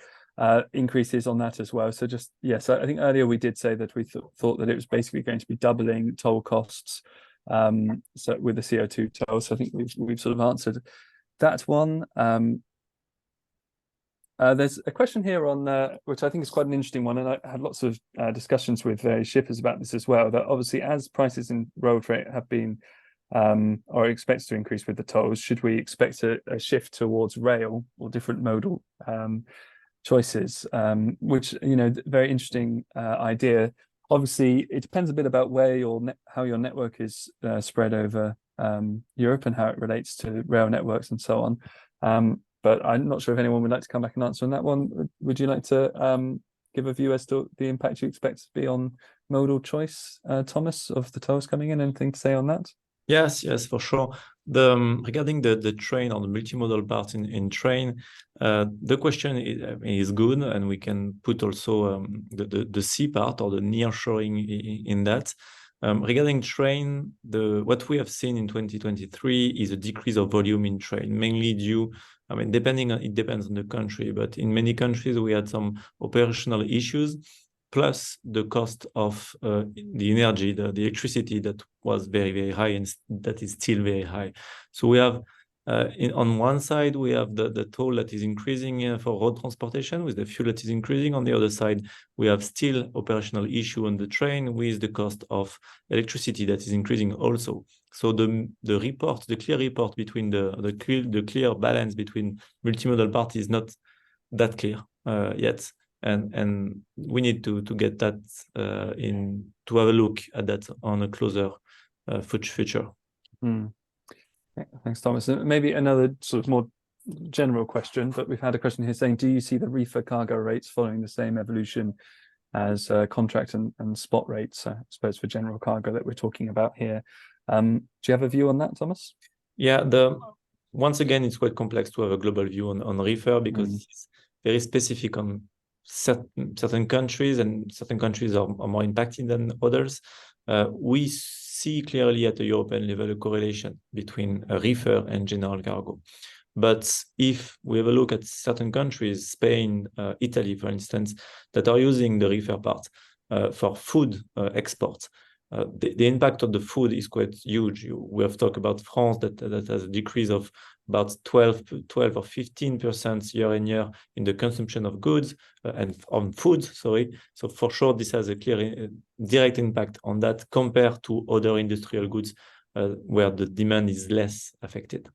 Speaker 1: increases on that as well. So just, yes, I think earlier we did say that we thought that it was basically going to be doubling toll costs, so with the CO2 toll. So I think we've sort of answered that one. There's a question here on which I think is quite an interesting one, and I had lots of discussions with shippers about this as well, that obviously as prices in road freight have been or expected to increase with the tolls, should we expect a shift towards rail or different modal choices, which, you know, very interesting idea. Obviously, it depends a bit about where how your network is spread over Europe and how it relates to rail networks and so on. But I'm not sure if anyone would like to come back and answer on that one. Would you like to give a view as to the impact you expect to be on modal choice, Thomas, of the tolls coming in? Anything to say on that?
Speaker 5: Yes, for sure. Regarding the train or the multimodal part in train, the question is good, and we can put also the C part or the nearshoring in that. Regarding train, what we have seen in 2023 is a decrease of volume in train, mainly due, I mean, it depends on the country, but in many countries we had some operational issues, plus the cost of the energy, the electricity that was very, very high, and that is still very high. So we have, on one side, we have the toll that is increasing for road transportation with the fuel that is increasing. On the other side, we have still operational issue on the train with the cost of electricity that is increasing also. So the clear report between the clear balance between multimodal part is not that clear yet. And we need to get that to have a look at that on a closer future.
Speaker 1: Thanks, Thomas. And maybe another sort of more general question, but we've had a question here saying, do you see the reefer cargo rates following the same evolution as contract and spot rates, I suppose, for general cargo that we're talking about here? Do you have a view on that, Thomas?
Speaker 5: Yeah, once again, it's quite complex to have a global view on reefer, because it's very specific on certain countries, and certain countries are more impacted than others. We see clearly at the European level a correlation between a reefer and general cargo. But if we have a look at certain countries, Spain, Italy, for instance, that are using the reefer part for food export, the impact of the food is quite huge. We have talked about France that has a decrease of about 12 or 15% year on year in the consumption of goods and on food, sorry. So for sure, this has a clear direct impact on that compared to other industrial goods where the demand is less affected.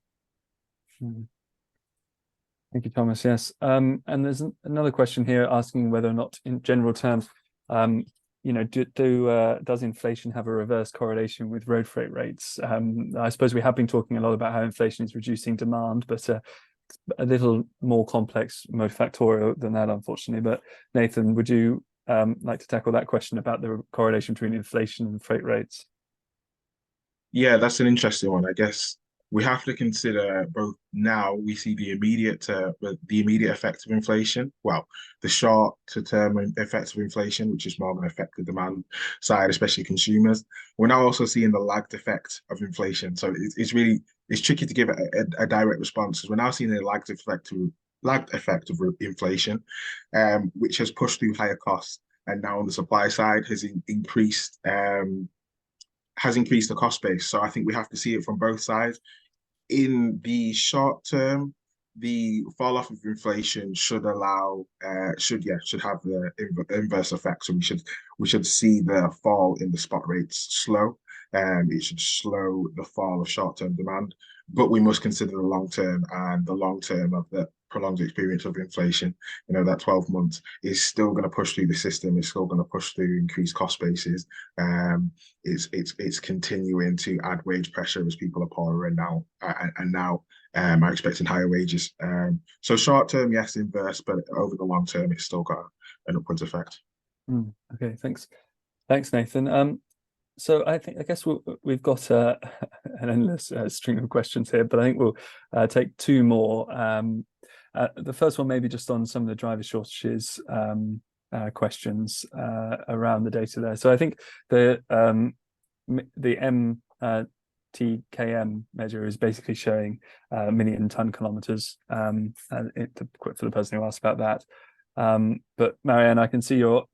Speaker 1: Thank you, Thomas. Yes. And there's another question here asking whether or not, in general terms, does inflation have a reverse correlation with road freight rates? I suppose we have been talking a lot about how inflation is reducing demand, but a little more complex, multifactorial than that, unfortunately. But Nathan, would you like to tackle that question about the correlation between inflation and freight rates?
Speaker 2: Yeah, that's an interesting one. I guess we have to consider both. Now we see the immediate effect of inflation. Well, the short-term effects of inflation, which is more going to affect the demand side, especially consumers. We're now also seeing the lagged effect of inflation. So it's tricky to give a direct response, because we're now seeing the lagged effect of inflation, which has pushed through higher costs, and now on the supply side has increased the cost base. So I think we have to see it from both sides. In the short term, the fall off of inflation should have the inverse effect. So we should see the fall in the spot rates slow. It should slow the fall of short-term demand. But we must consider the long term, and the long term of the prolonged experience of inflation. That 12 months is still going to push through the system. It's still going to push through increased cost bases. It's continuing to add wage pressure as people are poorer and now are expecting higher wages. So short term, yes, inverse, but over the long term, it's still got an upwards effect.
Speaker 1: Okay, thanks, Nathan. So I guess we've got an endless string of questions here, but I think we'll take two more. The first one maybe just on some of the driver shortages questions around the data there. So I think the MTKM measure is basically showing million ton kilometers. For the person who asked about that. But Marianne, I can see you're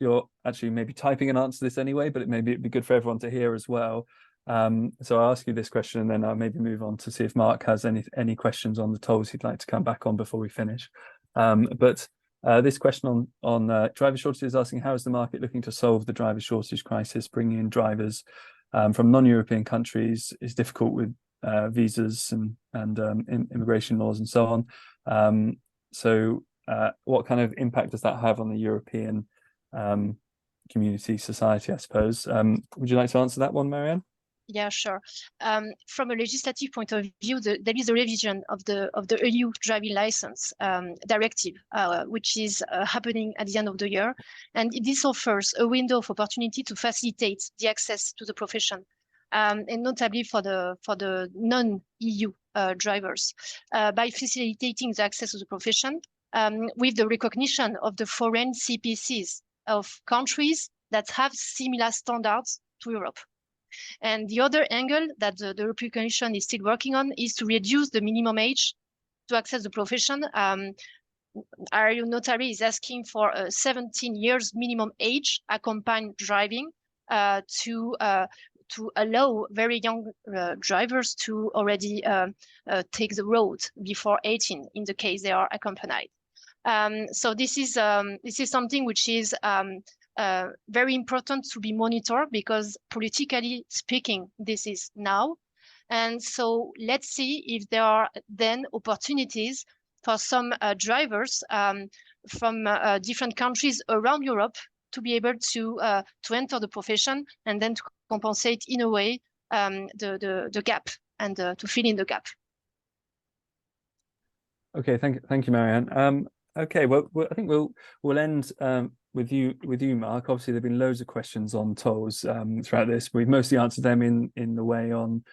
Speaker 1: actually maybe typing an answer to this anyway, but it'd be good for everyone to hear as well. So I'll ask you this question, and then I'll maybe move on to see if Mark has any questions on the tolls he'd like to come back on before we finish. But this question on driver shortages is asking, how is the market looking to solve the driver shortage crisis? Bringing in drivers from non-European countries is difficult with visas and immigration laws and so on. So what kind of impact does that have on the European community, society, I suppose? Would you like to answer that one, Marianne?
Speaker 3: Yeah, sure. From a legislative point of view, there is a revision of the EU driving license directive, which is happening at the end of the year, and this offers a window of opportunity to facilitate the access to the profession, and notably for the non-EU drivers, by facilitating the access to the profession with the recognition of the foreign CPCs of countries that have similar standards to Europe. And the other angle that the European Commission is still working on is to reduce the minimum age to access the profession. IRU notary is asking for a 17 years minimum age accompanied driving to allow very young drivers to already take the road before 18 in the case they are accompanied. So this is something which is very important to be monitored, because politically speaking, this is now. And so let's see if there are then opportunities for some drivers from different countries around Europe to be able to enter the profession and then to compensate in a way the gap and to fill in the gap.
Speaker 1: Okay, thank you, Marianne. Okay, well, I think we'll end with you, Mark. Obviously, there've been loads of questions on tolls throughout this. We've mostly answered them in the way on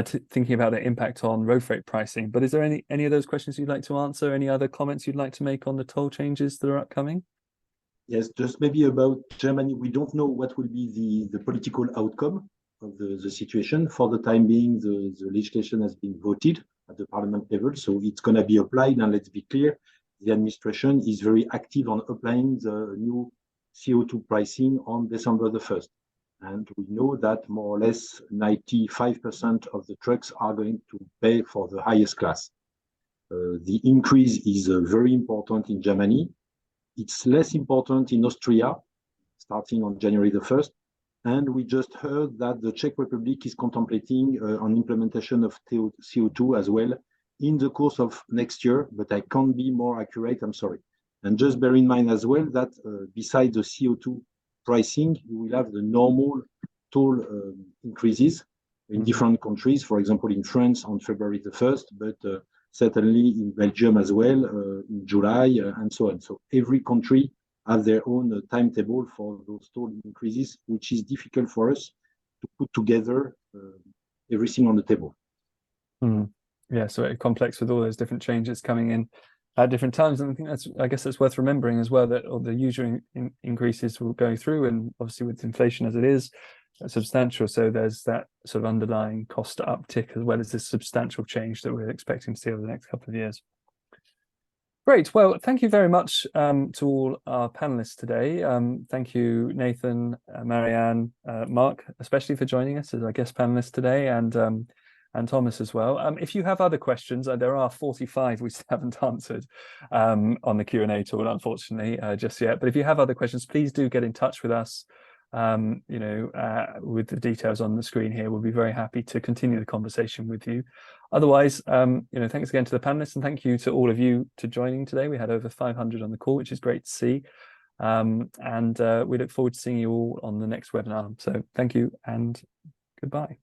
Speaker 1: thinking about the impact on road freight pricing. But is there any of those questions you'd like to answer? Any other comments you'd like to make on the toll changes that are upcoming?
Speaker 4: Yes, just maybe about Germany. We don't know what will be the political outcome of the situation. For the time being, the legislation has been voted at the parliament level, so it's going to be applied. And let's be clear, the administration is very active on applying the new CO2 pricing on December the 1st. And we know that more or less 95% of the trucks are going to pay for the highest class. The increase is very important in Germany. It's less important in Austria, starting on January the 1st. And we just heard that the Czech Republic is contemplating an implementation of CO2 as well in the course of next year, but I can't be more accurate, I'm sorry. And just bear in mind as well that besides the CO2 pricing, you will have the normal toll increases in different countries, for example, in France on February the 1st, but certainly in Belgium as well, in July, and so on. So every country has their own timetable for those toll increases, which is difficult for us to put together everything on the table.
Speaker 1: Yeah, so it's complex with all those different changes coming in at different times. And I guess that's worth remembering as well, that all the usual increases will go through, and obviously with inflation as it is, substantial. So there's that sort of underlying cost uptick as well as this substantial change that we're expecting to see over the next couple of years. Great. Well, thank you very much to all our panelists today. Thank you, Nathan, Marianne, Mark, especially for joining us as our guest panelists today, and Thomas as well. If you have other questions, there are 45 we haven't answered on the Q&A tool, unfortunately, just yet. But if you have other questions, please do get in touch with us. With the details on the screen here. We'll be very happy to continue the conversation with you. Otherwise, thanks again to the panelists, and thank you to all of you for joining today. We had over 500 on the call, which is great to see. And we look forward to seeing you all on the next webinar. So thank you and goodbye.